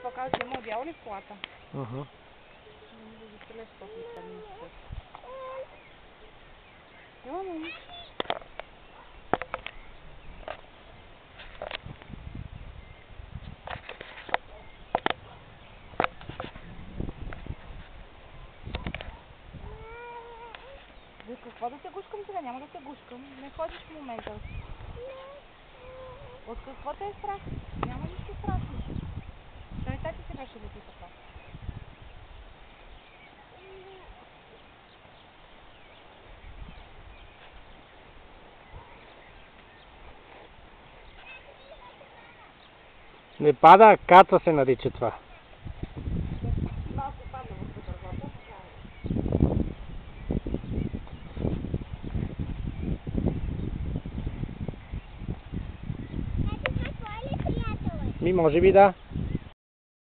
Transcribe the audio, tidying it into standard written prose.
показва, има дяло ли в колата? Ага. Не да стреляш после стърни. Ела, мамо. За какво да те гушкам сега? Няма да те гушкам. Не ходиш в момента. От какво те е страх? Няма нищо страшно. Той тати си беше лети така. Не пада, каца се нарича това. Малко падна в дървото. Ми може би да.